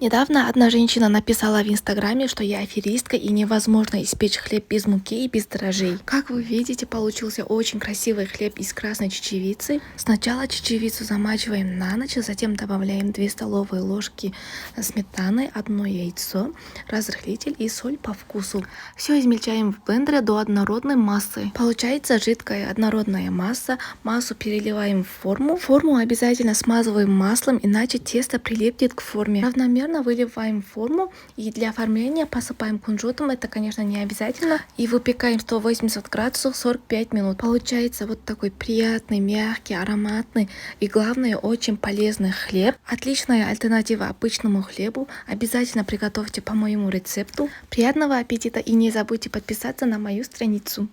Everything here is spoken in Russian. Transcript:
Недавно одна женщина написала в Инстаграме, что я аферистка и невозможно испечь хлеб без муки и без дрожжей. Как вы видите, получился очень красивый хлеб из красной чечевицы. Сначала чечевицу замачиваем на ночь, затем добавляем 2 столовые ложки сметаны, 1 яйцо, разрыхлитель и соль по вкусу. Все измельчаем в блендере до однородной массы. Получается жидкая однородная масса. Массу переливаем в форму. Форму обязательно смазываем маслом, иначе тесто прилипнет к форме. Равномерно выливаем в форму и для оформления посыпаем кунжутом. Это, конечно, не обязательно. И выпекаем 180 градусов 45 минут. Получается вот такой приятный, мягкий, ароматный и, главное, очень полезный хлеб. Отличная альтернатива обычному хлебу. Обязательно приготовьте по моему рецепту. Приятного аппетита и не забудьте подписаться на мою страницу.